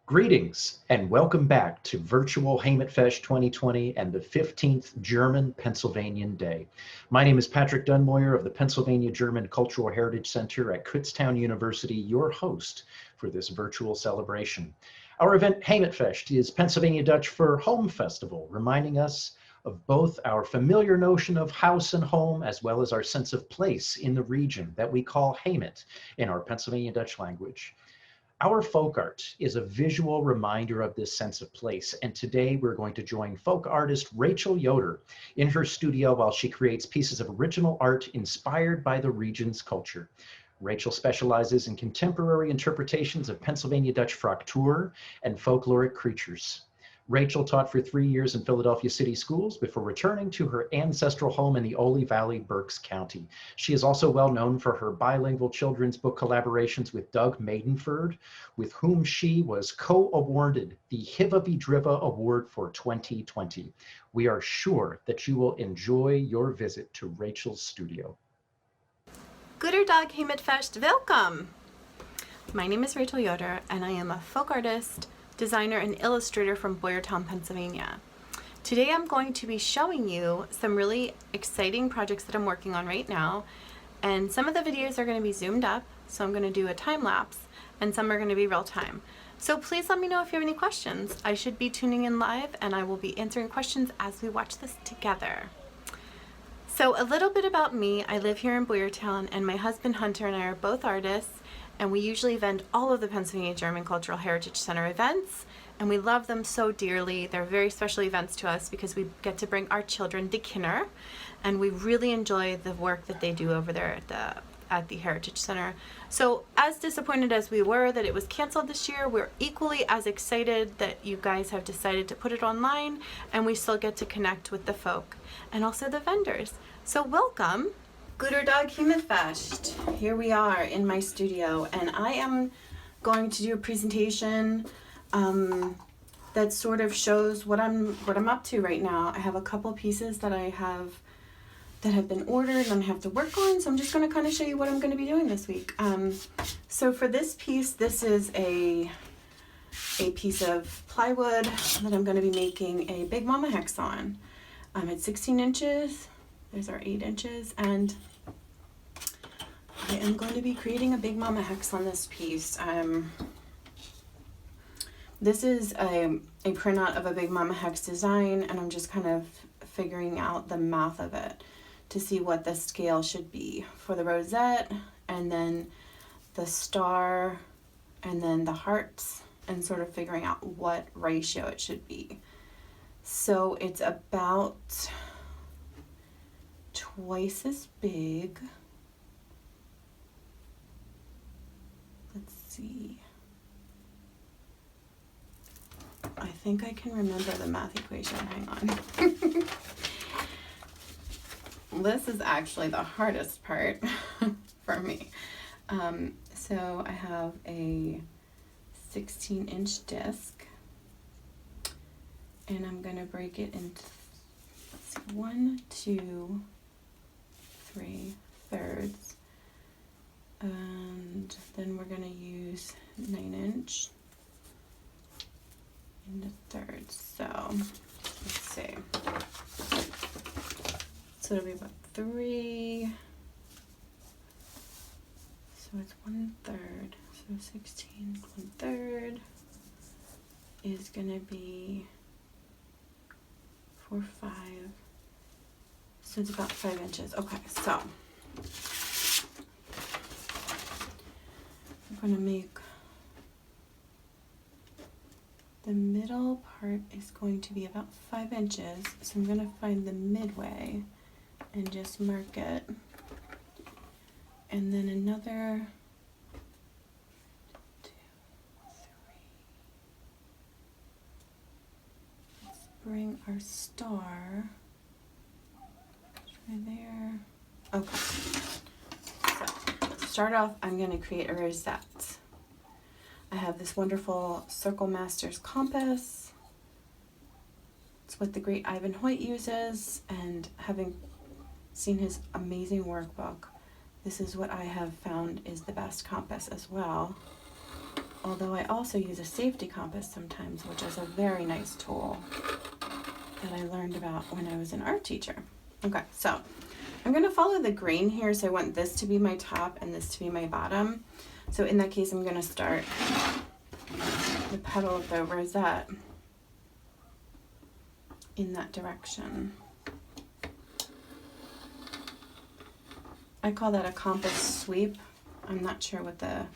Greetings and welcome back to Virtual Heemet Fescht 2020 and the 15th German-Pennsylvanian Day. My name is Patrick Dunmoyer of the Pennsylvania German Cultural Heritage Center at Kutztown University, your host for this virtual celebration. Our event, Heemet Fescht, is Pennsylvania Dutch for Home Festival, reminding us of both our familiar notion of house and home, as well as our sense of place in the region that we call Heemet in our Pennsylvania Dutch language. Our folk art is a visual reminder of this sense of place, and today we're going to join folk artist Rachel Yoder in her studio while she creates pieces of original art inspired by the region's culture. Rachel specializes in contemporary interpretations of Pennsylvania Dutch fraktur and folkloric creatures. Rachel taught for 3 years in Philadelphia City Schools before returning to her ancestral home in the Oley Valley, Berks County. She is also well known for her bilingual children's book collaborations with Doug Maidenford, with whom she was co-awarded the Hiva Vidriva Award for 2020. We are sure that you will enjoy your visit to Rachel's studio. Goeder Dag Heemet Fescht, welcome! My name is Rachel Yoder, and I am a folk artist, designer, and illustrator from Boyertown, Pennsylvania. Today I'm going to be showing you some really exciting projects that I'm working on right now, and some of the videos are going to be zoomed up, so I'm going to do a time lapse, and some are going to be real time. So please let me know if you have any questions. I should be tuning in live, and I will be answering questions as we watch this together. So a little bit about me. I live here in Boyertown, and my husband Hunter and I are both artists, and we usually attend all of the Pennsylvania German Cultural Heritage Center events, and we love them so dearly. They're very special events to us because we get to bring our children to Kinder, and we really enjoy the work that they do over there at the Heritage Center. So as disappointed as we were that it was canceled this year, we're equally as excited that you guys have decided to put it online, and we still get to connect with the folk and also the vendors. So welcome. Goeder Dag Heemet Fescht. Here we are in my studio, and I am going to do a presentation that sort of shows what I'm up to right now. I have a couple pieces that have been ordered and I have to work on, so I'm just going to kind of show you what I'm going to be doing this week. So for this piece, this is a piece of plywood that I'm going to be making a Big Mama hex on. It's 16 inches. There's our 8 inches, and I am going to be creating a Big Mama hex on this piece. This is a printout of a Big Mama hex design, and I'm just kind of figuring out the math of it to see what the scale should be for the rosette, and then the star, and then the hearts, and sort of figuring out what ratio it should be. So it's about twice as big. Let's see. I think I can remember the math equation. Hang on. This is actually the hardest part for me. So I have a 16-inch disc, and I'm going to break it into 1, 2, 3 thirds, and then we're going to use 9-inch into thirds. So let's see. So it'll be about 3. So it's 1/3. So 16 1/3 is going to be 4, 5. So it's about 5 inches. Okay, so I'm going to make the middle part is going to be about 5 inches. So I'm going to find the midway and just mark it. And then another 2, 3. Let's bring our star right there. Okay. So to start off, I'm going to create a rosette. I have this wonderful Circle Masters compass. It's what the great Ivan Hoyt uses, and having seen his amazing workbook, this is what I have found is the best compass as well. although I also use a safety compass sometimes, which is a very nice tool that I learned about when I was an art teacher. Okay, so I'm going to follow the grain here, so I want this to be my top and this to be my bottom. So in that case, I'm going to start the petal of the rosette in that direction. I call that a compass sweep. I'm not sure what the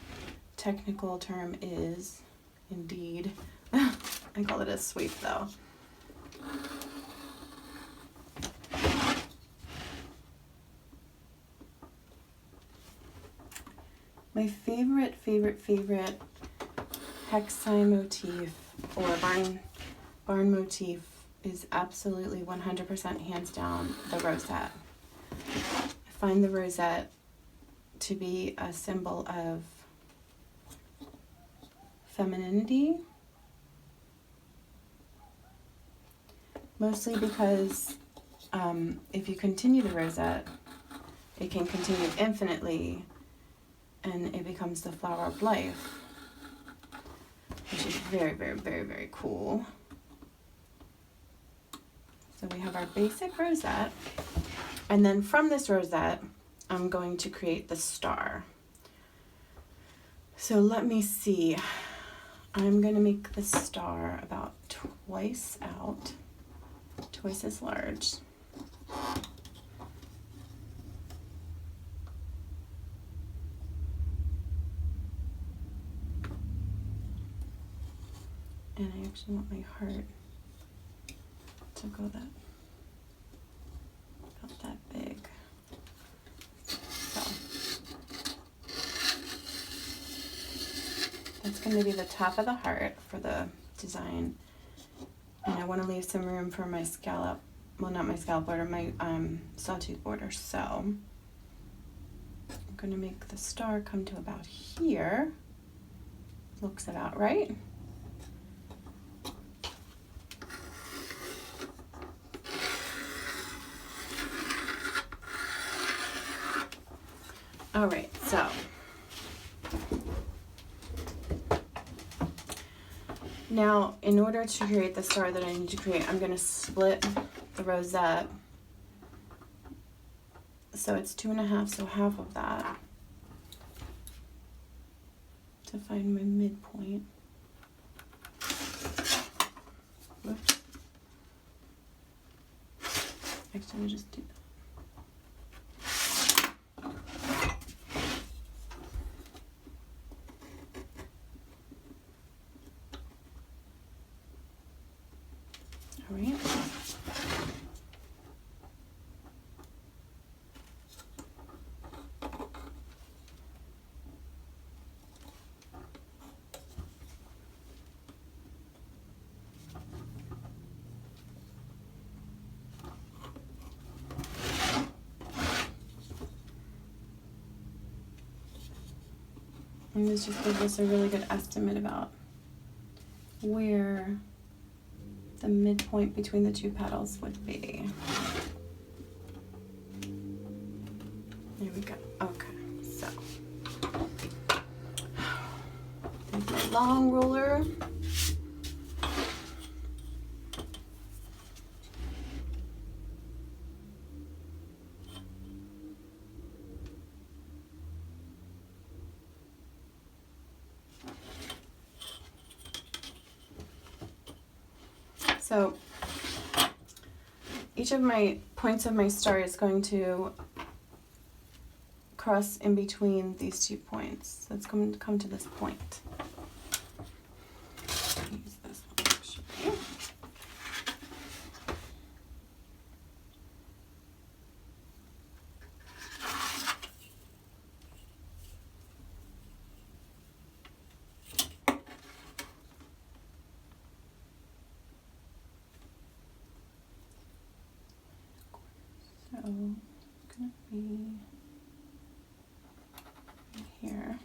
technical term is, indeed. I call it a sweep though. My favorite hex sign motif or barn motif is absolutely 100% hands down the rosette. I find the rosette to be a symbol of femininity, mostly because if you continue the rosette, it can continue infinitely and it becomes the flower of life, which is very cool. So we have our basic rosette, and then from this rosette, I'm going to create the star. So let me see. I'm going to make the star about twice as large. And I actually want my heart to go about that big. So that's going to be the top of the heart for the design. And I want to leave some room for my scallop, well, not my scallop border, my sawtooth border. So I'm going to make the star come to about here. Looks about right. All right, so now in order to create the star that I need to create, I'm going to split the rosette. So it's 2.5, so half of that to find my midpoint. Whoops. Actually, I'll just do that. All right. And this just gives us a really good estimate about where the midpoint between the two petals would be. There we go. Okay, so take my long ruler. So each of my points of my star is going to cross in between these 2 points. So it's going to come to this point. Use this one actually. So it's going to be right here.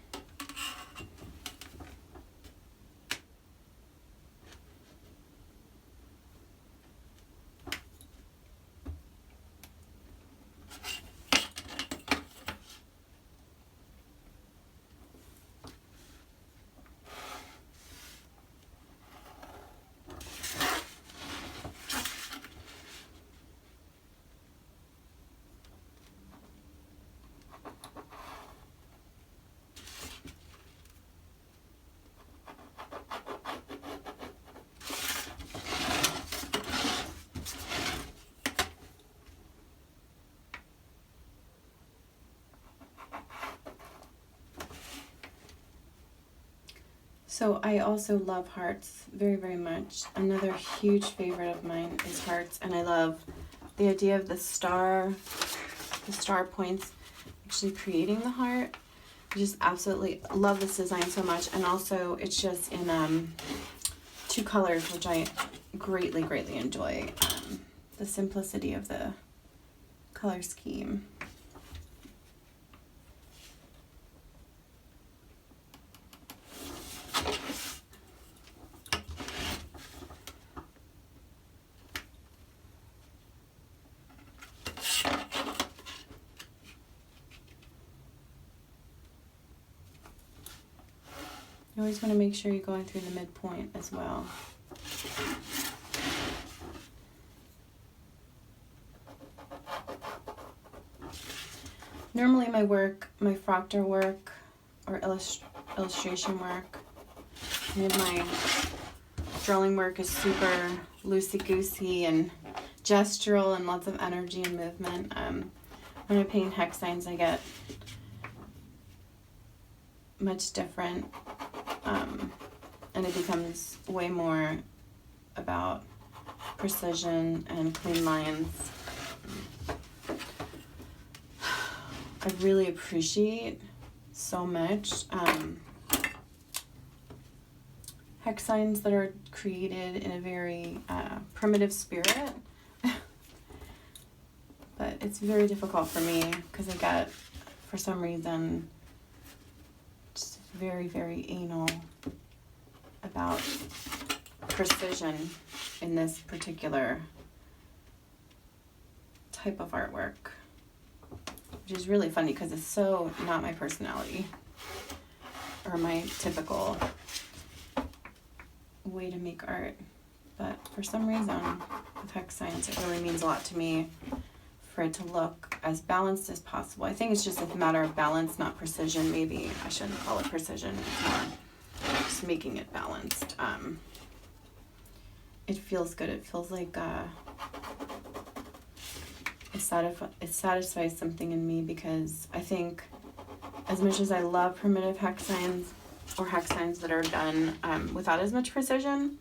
So I also love hearts very, very much. Another huge favorite of mine is hearts, and I love the idea of the star points actually creating the heart. I just absolutely love this design so much, and also it's just in 2 colors, which I greatly, greatly enjoy. The simplicity of the color scheme. You always want to make sure you're going through the midpoint as well. Normally my work, my fraktur work or illustration work, and my drawing work is super loosey-goosey and gestural and lots of energy and movement. When I paint hex signs, I get much different, and it becomes way more about precision and clean lines. I really appreciate so much hex signs that are created in a very primitive spirit. But it's very difficult for me because I get, for some reason, just very, very anal about precision in this particular type of artwork, which is really funny because it's so not my personality or my typical way to make art. But for some reason, with hex signs, it really means a lot to me for it to look as balanced as possible. I think it's just a matter of balance, not precision. Maybe I shouldn't call it precision. It's more just making it balanced. It feels good. It feels like it satisfies something in me, because I think as much as I love primitive hex signs or hex signs that are done without as much precision,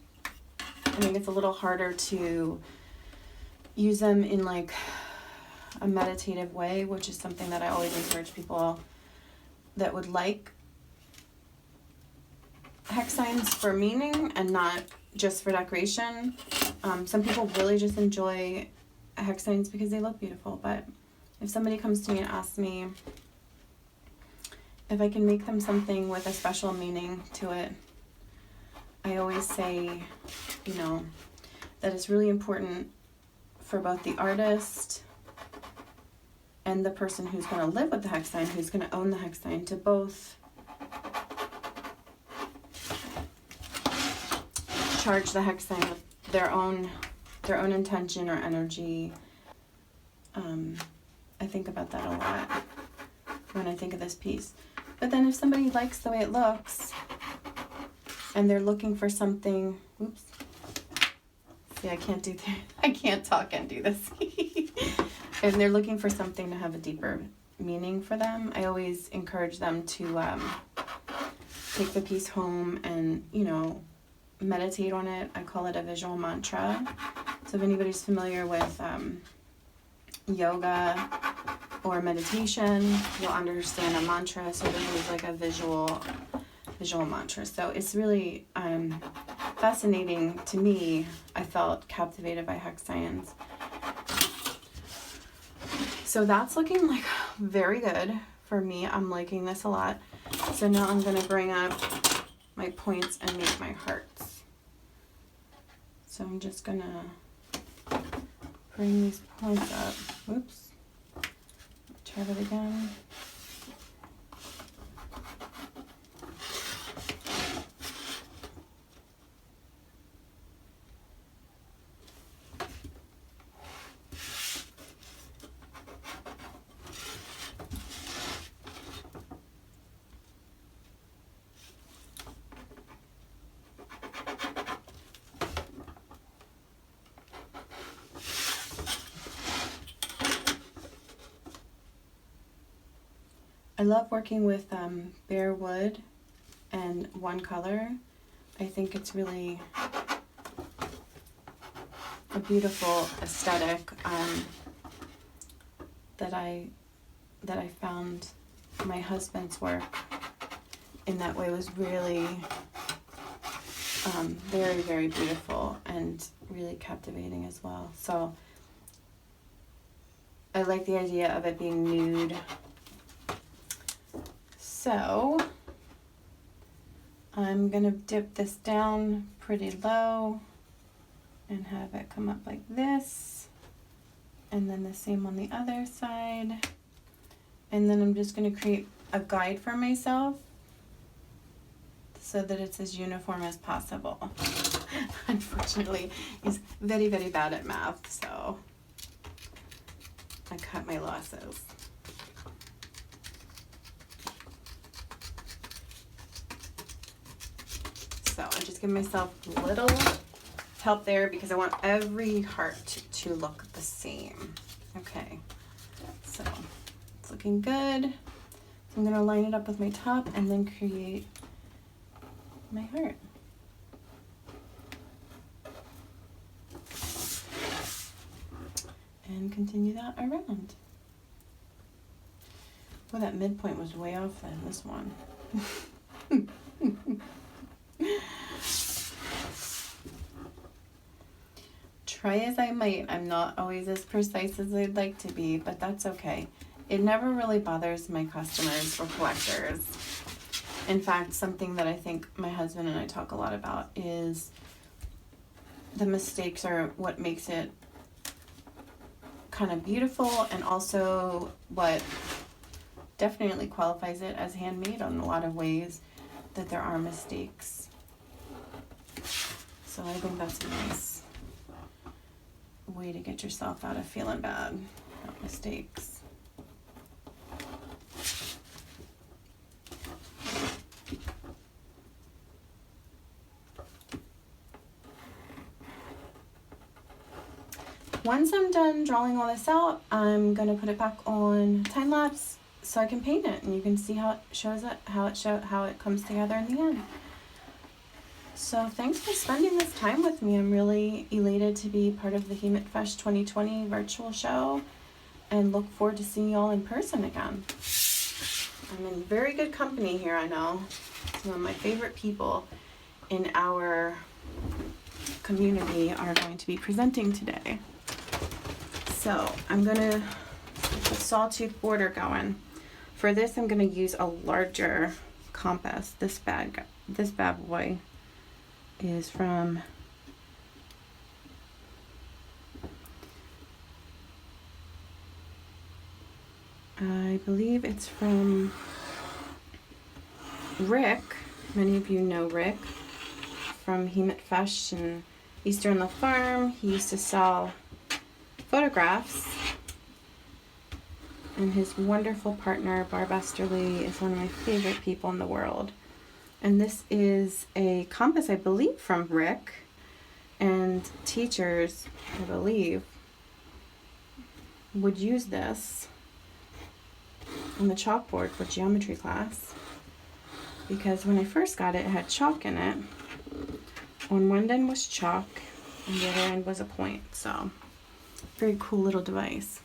I think it's a little harder to use them in like a meditative way, which is something that I always encourage people that would like hex signs for meaning and not just for decoration. Some people really just enjoy hex signs because they look beautiful, but if somebody comes to me and asks me if I can make them something with a special meaning to it, I always say, you know, that it's really important for both the artist and the person who's going to live with the hex sign, who's going to own the hex sign, to both charge the hex sign with their own intention or energy. I think about that a lot when I think of this piece. But then if somebody likes the way it looks and they're looking for something, oops. See, I can't talk and do this. And they're looking for something to have a deeper meaning for them, I always encourage them to take the piece home and, you know, meditate on it. I call it a visual mantra. So if anybody's familiar with yoga or meditation, you'll understand a mantra. So this is like a visual mantra. So it's really fascinating to me. I felt captivated by hex signs. So that's looking like very good for me. I'm liking this a lot. So now I'm going to bring up my points and make my hearts. So I'm just going to bring these points up. Whoops. Try that again. I love working with bare wood and one color, I think it's really a beautiful aesthetic that I found my husband's work in that way was really very, very beautiful and really captivating as well. So I like the idea of it being nude. So I'm gonna dip this down pretty low and have it come up like this, and then the same on the other side. And then I'm just gonna create a guide for myself so that it's as uniform as possible. Unfortunately, he's very, very bad at math, so I cut my losses. So I just give myself a little help there because I want every heart to look the same. Okay, so it's looking good. So I'm gonna line it up with my top and then create my heart. And continue that around. Well, that midpoint was way off than this one. Try as I might, I'm not always as precise as I'd like to be, but that's okay. It never really bothers my customers or collectors. In fact, something that I think my husband and I talk a lot about is the mistakes are what makes it kind of beautiful, and also what definitely qualifies it as handmade in a lot of ways, that there are mistakes. So I think that's a nice way to get yourself out of feeling bad about mistakes. Once I'm done drawing all this out, I'm gonna put it back on time lapse so I can paint it, and you can see how it shows it, how it comes together in the end. So thanks for spending this time with me. I'm really elated to be part of the Heemet Fescht 2020 virtual show, and look forward to seeing you all in person again. I'm in very good company here, I know. Some of my favorite people in our community are going to be presenting today. So I'm gonna get the sawtooth border going. For this, I'm gonna use a larger compass. This bad boy is from I believe it's from Rick. Many of you know Rick from Heemet Fescht and Easter on the Farm. He used to sell photographs, and his wonderful partner Barb Esterly is one of my favorite people in the world. And this is a compass, I believe, from Rick, and teachers, I believe, would use this on the chalkboard for geometry class, because when I first got it, it had chalk in it. On one end was chalk and the other end was a point. So very cool little device.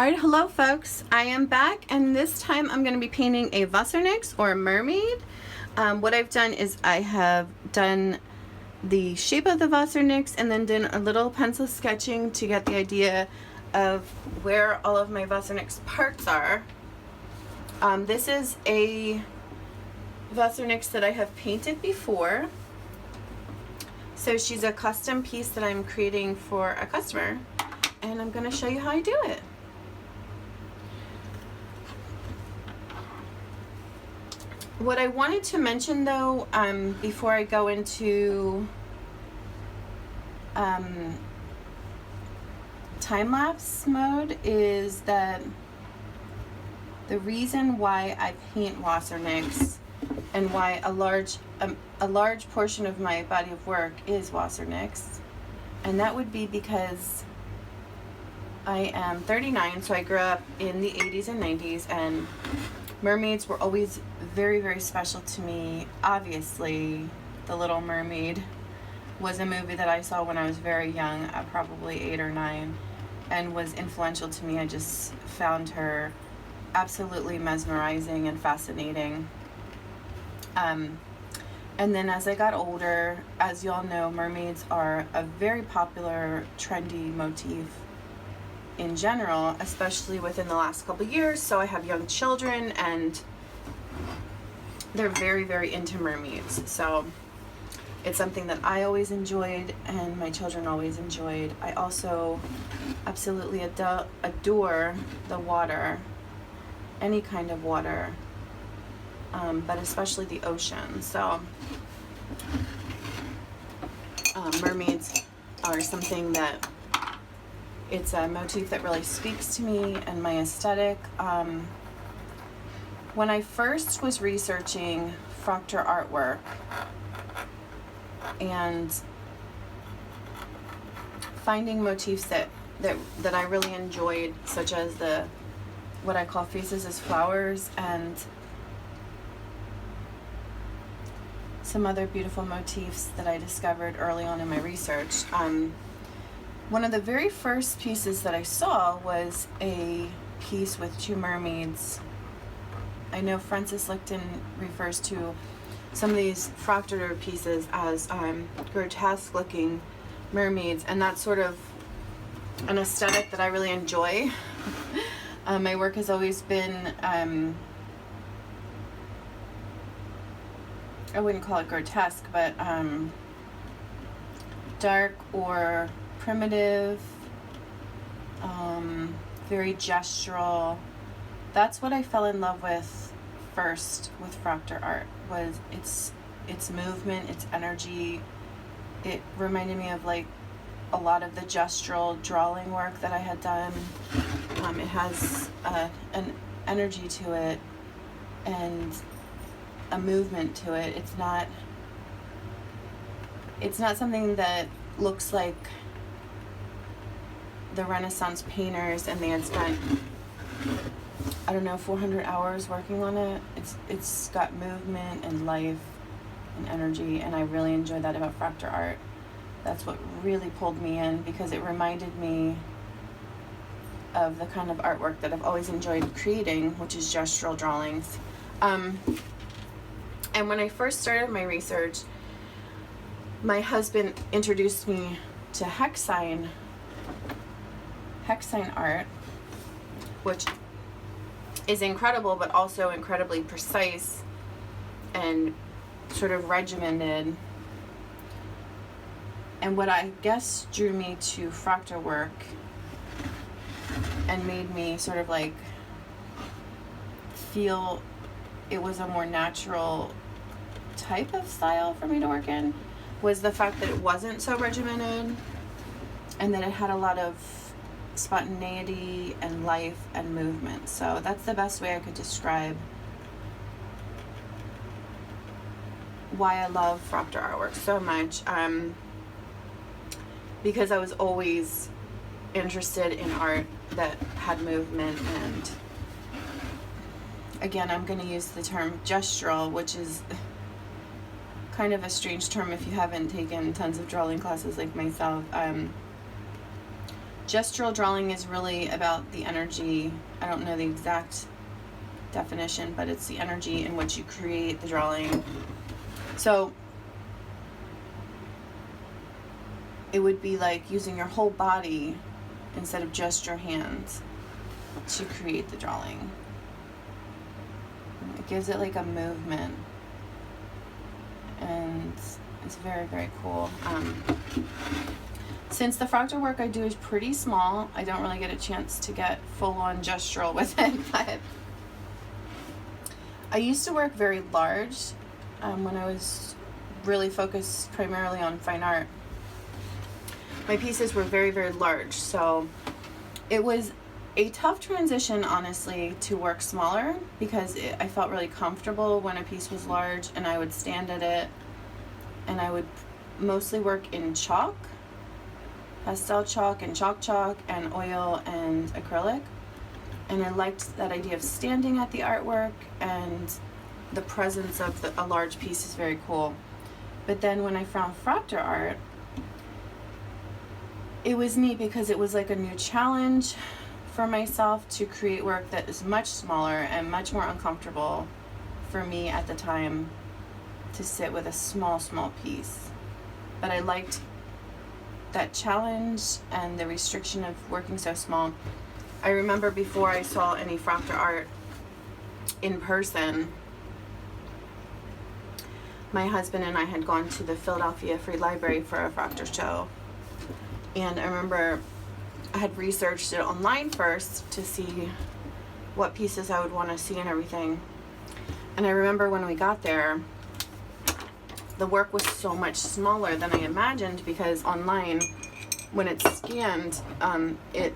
Alright, hello folks. I am back, and this time I'm going to be painting a Wassernix, or a mermaid. What I've done is I have done the shape of the Wassernix and then done a little pencil sketching to get the idea of where all of my Wassernix parts are. This is a Wassernix that I have painted before. So she's a custom piece that I'm creating for a customer, and I'm going to show you how I do it. What I wanted to mention though, before I go into time-lapse mode, is that the reason why I paint Wassernix and why a large portion of my body of work is Wassernix, and that would be because I am 39, so I grew up in the 80s and 90s, and mermaids were always very, very special to me. Obviously, The Little Mermaid was a movie that I saw when I was very young, probably 8 or 9, and was influential to me. I just found her absolutely mesmerizing and fascinating. And then as I got older, as you all know, mermaids are a very popular, trendy motif in general, especially within the last couple years. So I have young children, and they're very, very into mermaids. So it's something that I always enjoyed and my children always enjoyed. I also absolutely adore the water, any kind of water, but especially the ocean. So mermaids are something that, it's a motif that really speaks to me and my aesthetic. When I first was researching fraktur artwork and finding motifs that I really enjoyed, such as what I call faces as flowers, and some other beautiful motifs that I discovered early on in my research, one of the very first pieces that I saw was a piece with two mermaids. I know Francis Lichten refers to some of these fraktur pieces as grotesque looking mermaids, and that's sort of an aesthetic that I really enjoy. My work has always been, I wouldn't call it grotesque, but dark or primitive, very gestural. That's what I fell in love with first with fraktur art, was its movement, its energy. It reminded me of like a lot of the gestural drawing work that I had done. It has an energy to it and a movement to it. It's not something that looks like the Renaissance painters and they had spent, I don't know, 400 hours working on it. It's got movement and life and energy, and I really enjoy that about fraktur art. That's what really pulled me in, because it reminded me of the kind of artwork that I've always enjoyed creating, which is gestural drawings. And when I first started my research, my husband introduced me to hexine art, which is incredible, but also incredibly precise and sort of regimented. And what I guess drew me to fraktur work and made me sort of like feel it was a more natural type of style for me to work in was the fact that it wasn't so regimented, and that it had a lot of spontaneity and life and movement. So that's the best way I could describe why I love fraktur artwork so much, because I was always interested in art that had movement. And again, I'm going to use the term gestural, which is kind of a strange term if you haven't taken tons of drawing classes like myself. Gestural drawing is really about the energy. I don't know the exact definition, but it's the energy in which you create the drawing. So it would be like using your whole body instead of just your hands to create the drawing. It gives it like a movement, and it's very, very cool. Since the fraktur work I do is pretty small, I don't really get a chance to get full-on gestural with it, but I used to work very large when I was really focused primarily on fine art. My pieces were very, very large, so it was a tough transition, honestly, to work smaller, because I felt really comfortable when a piece was large, and I would stand at it, and I would mostly work in chalk, pastel chalk and chalk and oil and acrylic, and I liked that idea of standing at the artwork, and the presence of a large piece is very cool. But then when I found fraktur art, it was neat because it was like a new challenge for myself to create work that is much smaller and much more uncomfortable for me at the time to sit with a small piece. But I liked that challenge and the restriction of working so small. I remember before I saw any fraktur art in person, my husband and I had gone to the Philadelphia Free Library for a fraktur show. And I remember I had researched it online first to see what pieces I would want to see and everything. And I remember when we got there, the work was so much smaller than I imagined, because online, when it's scanned, it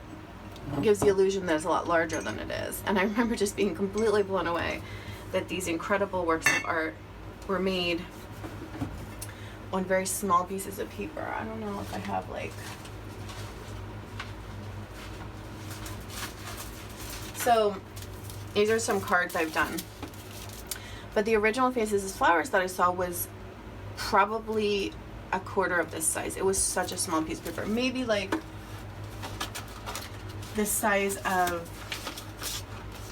gives the illusion that it's a lot larger than it is. And I remember just being completely blown away that these incredible works of art were made on very small pieces of paper. I don't know if I have like... So these are some cards I've done. But the original Faces as Flowers that I saw was probably a quarter of this size. It was such a small piece of paper. Maybe like the size of...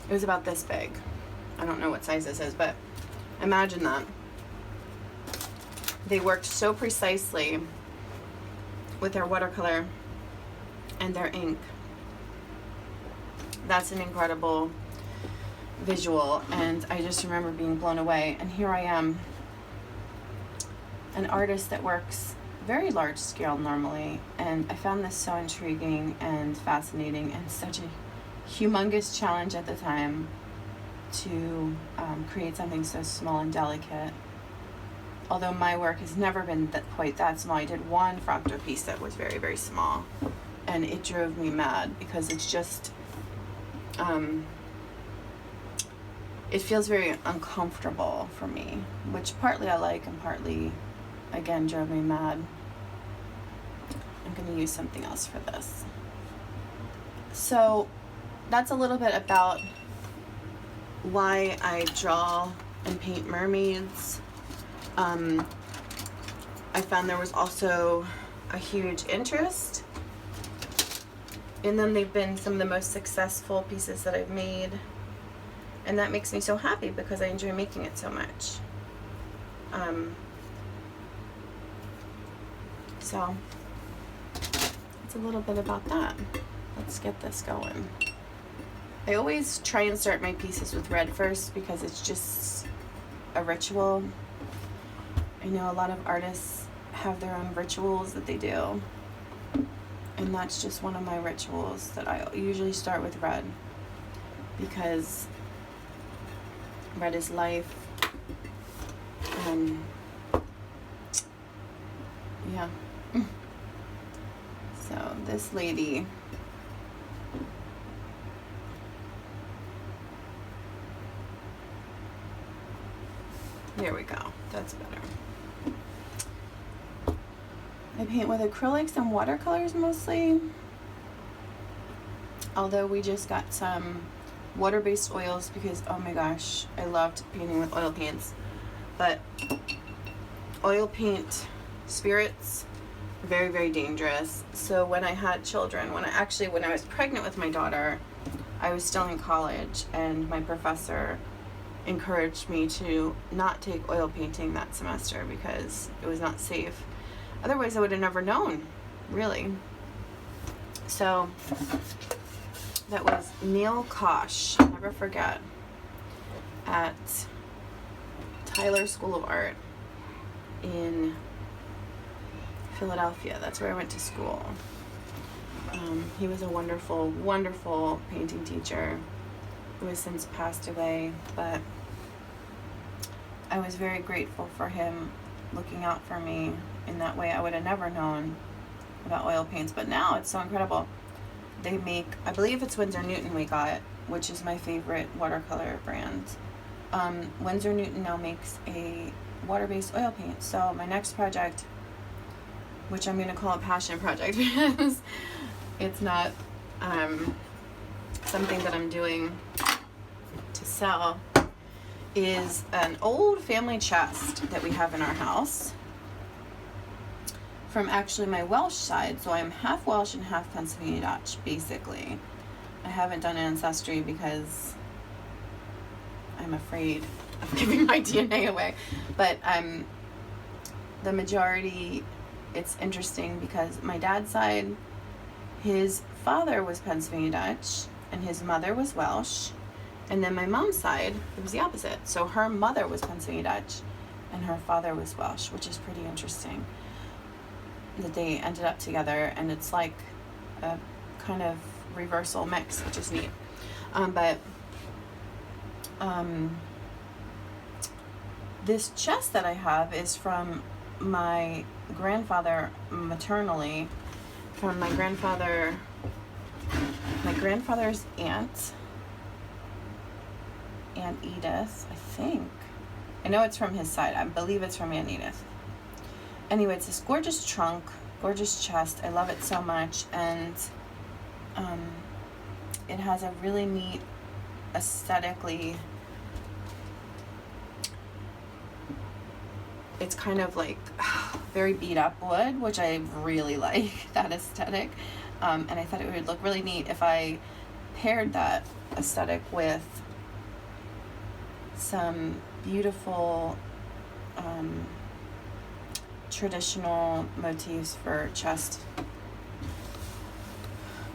It was about this big. I don't know what size this is, but imagine that. They worked so precisely with their watercolor and their ink. That's an incredible visual, and I just remember being blown away. And here I am, an artist that works very large scale normally, and I found this so intriguing and fascinating, and such a humongous challenge at the time to create something so small and delicate. Although my work has never been quite that small. I did one fraktur piece that was very, very small, and it drove me mad because it's just, it feels very uncomfortable for me, which partly I like and partly, again, drove me mad. I'm going to use something else for this. So that's a little bit about why I draw and paint mermaids. I found there was also a huge interest in them. They've been some of the most successful pieces that I've made, and that makes me so happy because I enjoy making it so much. So it's a little bit about that. Let's get this going. I always try and start my pieces with red first because it's just a ritual. I know a lot of artists have their own rituals that they do, and that's just one of my rituals, that I usually start with red because red is life. Yeah. So this lady, there we go, that's better. I paint with acrylics and watercolors mostly, although we just got some water-based oils because, oh my gosh, I loved painting with oil paints. But oil paint spirits very, very dangerous. So when I had children, when I was pregnant with my daughter, I was still in college, and my professor encouraged me to not take oil painting that semester because it was not safe. Otherwise, I would have never known, really. So that was Neil Kosh, never forget, at Tyler School of Art in Philadelphia. That's where I went to school. He was a wonderful, wonderful painting teacher who has since passed away, but I was very grateful for him looking out for me in that way. I would have never known about oil paints, but now it's so incredible. They make, I believe it's Winsor Newton we got, which is my favorite watercolor brand. Winsor Newton now makes a water-based oil paint. So my next project, which I'm going to call a passion project because it's not something that I'm doing to sell, is an old family chest that we have in our house from actually my Welsh side. So I'm half Welsh and half Pennsylvania Dutch, basically. I haven't done ancestry because I'm afraid of giving my DNA away. But the majority, it's interesting because my dad's side, his father was Pennsylvania Dutch and his mother was Welsh. And then my mom's side, it was the opposite. So her mother was Pennsylvania Dutch and her father was Welsh, which is pretty interesting that they ended up together, and it's like a kind of reversal mix, which is neat. This chest that I have is from my grandfather maternally, from my grandfather's aunt, Aunt Edith, I think. I know it's from his side. I believe it's from Aunt Edith. Anyway, it's this gorgeous trunk, gorgeous chest. I love it so much, and it has a really neat aesthetically. It's kind of like very beat up wood, which I really like, that aesthetic. And I thought it would look really neat if I paired that aesthetic with some beautiful traditional motifs for chest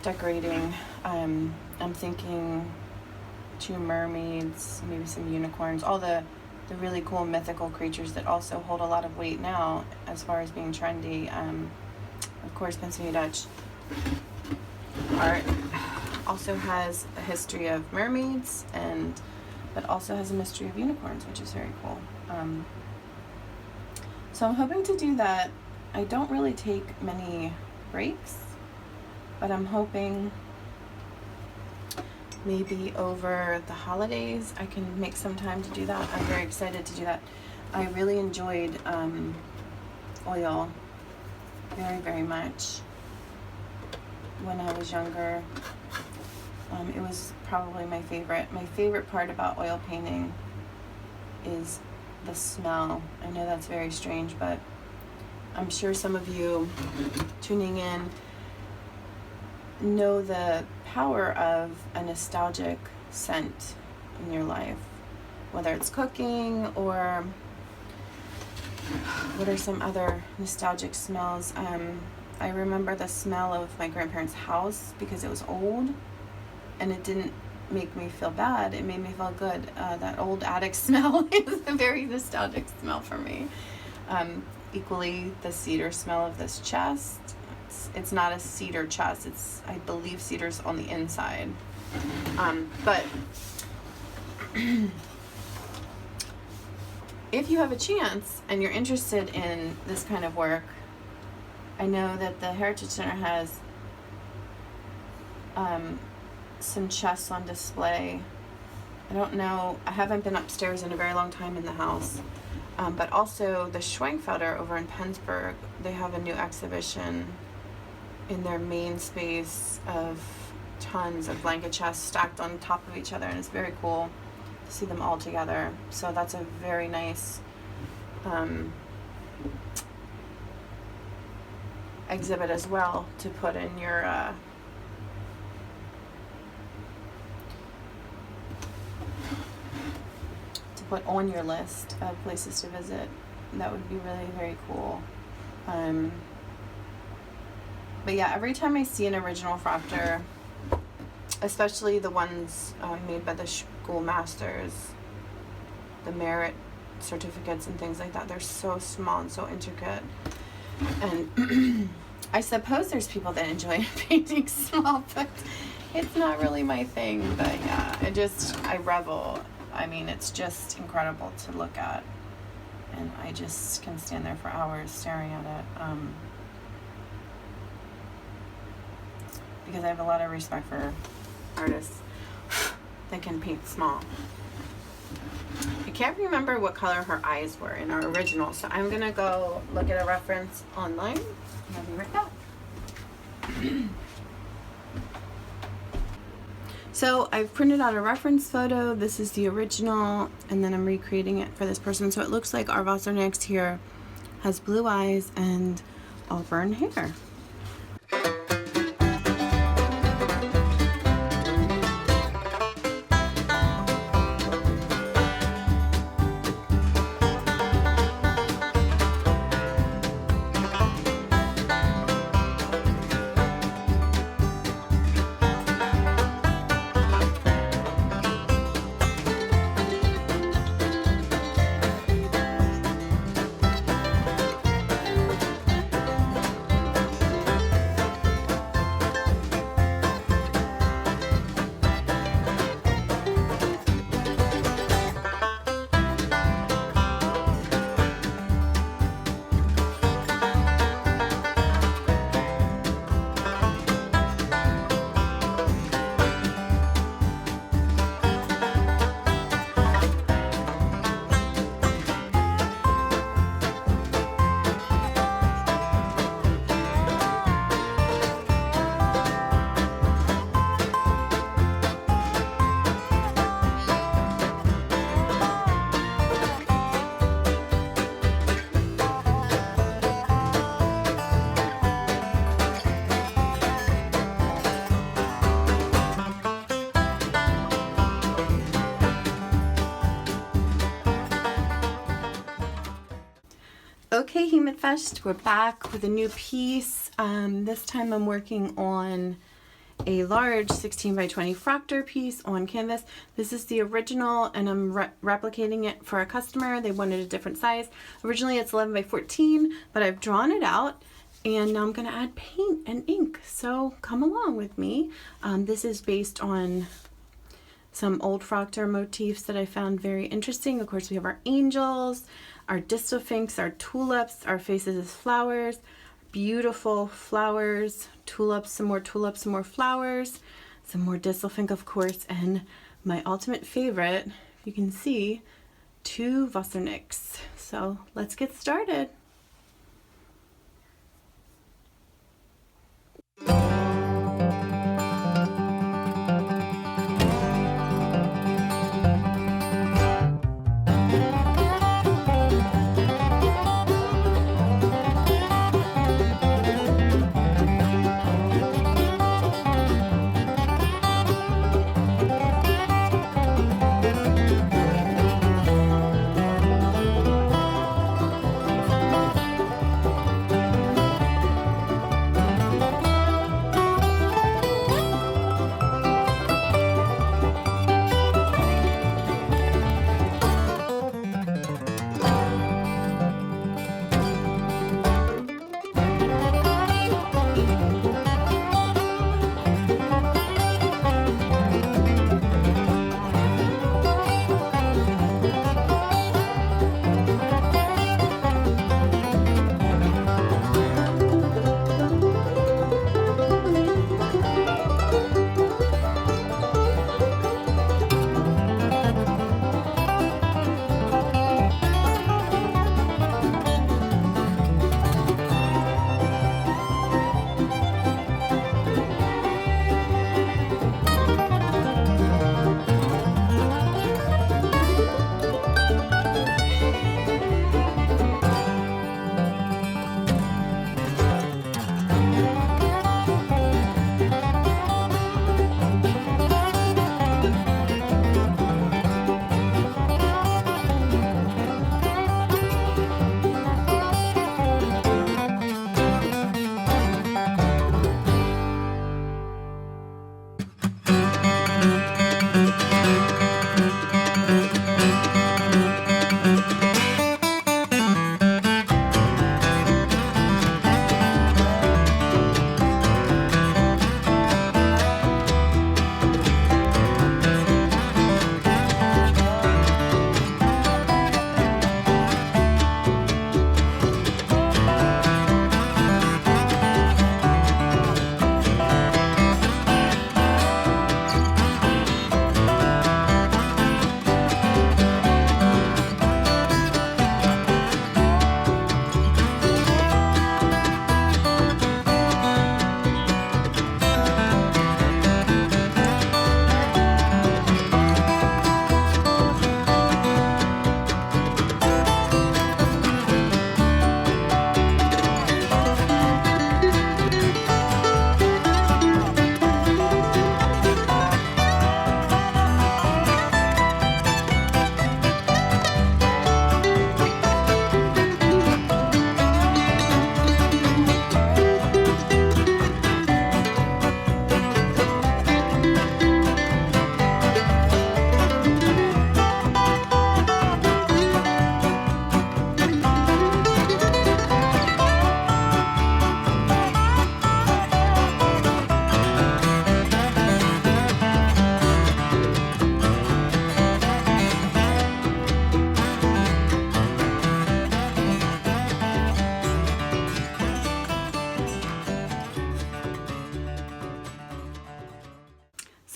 decorating. I'm thinking 2 mermaids, maybe some unicorns, all the really cool mythical creatures that also hold a lot of weight now as far as being trendy. Of course, Pennsylvania Dutch art also has a history of mermaids, but also has a mystery of unicorns, which is very cool. So I'm hoping to do that. I don't really take many breaks, but I'm hoping maybe over the holidays I can make some time to do that. I'm very excited to do that. I really enjoyed oil very, very much when I was younger. It was probably my favorite. My favorite part about oil painting is the smell. I know that's very strange, but I'm sure some of you tuning in know the power of a nostalgic scent in your life, whether it's cooking or what are some other nostalgic smells. I remember the smell of my grandparents' house because it was old and it didn't make me feel bad. It made me feel good. That old attic smell is a very nostalgic smell for me. Equally, the cedar smell of this chest. It's not a cedar chest. It's, I believe, cedar's on the inside. But if you have a chance and you're interested in this kind of work, I know that the Heritage Center has some chests on display. I don't know, I haven't been upstairs in a very long time in the house. But also the Schwenkfelder over in Pennsburg, they have a new exhibition in their main space of tons of blanket chests stacked on top of each other, and it's very cool to see them all together. So that's a very nice exhibit as well to put in your put on your list of places to visit. That would be really very cool. But yeah, every time I see an original fraktur, especially the ones made by the schoolmasters, the merit certificates and things like that, they're so small and so intricate. And I suppose there's people that enjoy painting small, but it's not really my thing. But yeah, I revel. I mean, it's just incredible to look at, and I just can stand there for hours staring at it, because I have a lot of respect for artists that can paint small. I can't remember what color her eyes were in our original, so I'm gonna go look at a reference online, and I'll be right back. So I've printed out a reference photo. This is the original, and then I'm recreating it for this person. So it looks like our Wassernicht here has blue eyes and auburn hair. Okay, Heemet Fescht, we're back with a new piece. This time I'm working on a large 16 by 20 fraktur piece on canvas. This is the original, and I'm replicating it for a customer. They wanted a different size. Originally it's 11 by 14, but I've drawn it out, and now I'm going to add paint and ink. So come along with me. This is based on some old fraktur motifs that I found very interesting. Of course, we have our angels, our distelfinks, our tulips, our faces as flowers, beautiful flowers, tulips, some more flowers, some more distelfink, of course, and my ultimate favorite, you can see, 2 Wassernichts. So let's get started.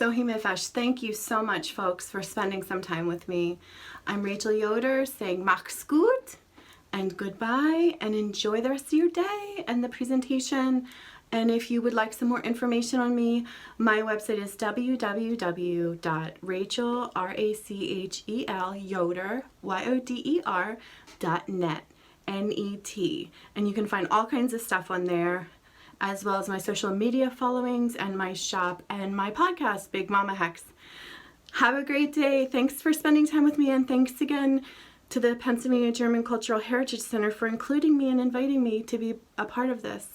So Heemet Fescht, thank you so much, folks, for spending some time with me. I'm Rachel Yoder saying mach's gut and goodbye, and enjoy the rest of your day and the presentation. And if you would like some more information on me, my website is www.rachel, Yoder.net, N-E-T. And you can find all kinds of stuff on there, as well as my social media followings and my shop and my podcast, Big Mama Hex. Have a great day. Thanks for spending time with me, and thanks again to the Pennsylvania German Cultural Heritage Center for including me and inviting me to be a part of this.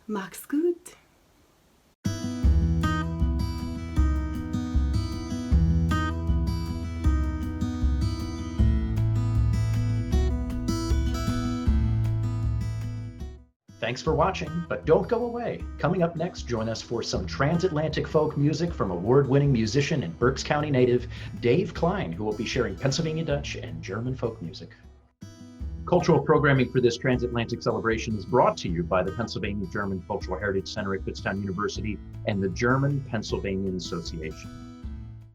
Mach's gut. Thanks for watching, but don't go away. Coming up next, join us for some transatlantic folk music from award-winning musician and Berks County native Dave Klein, who will be sharing Pennsylvania Dutch and German folk music. Cultural programming for this transatlantic celebration is brought to you by the Pennsylvania German Cultural Heritage Center at Kutztown University and the German-Pennsylvanian Association.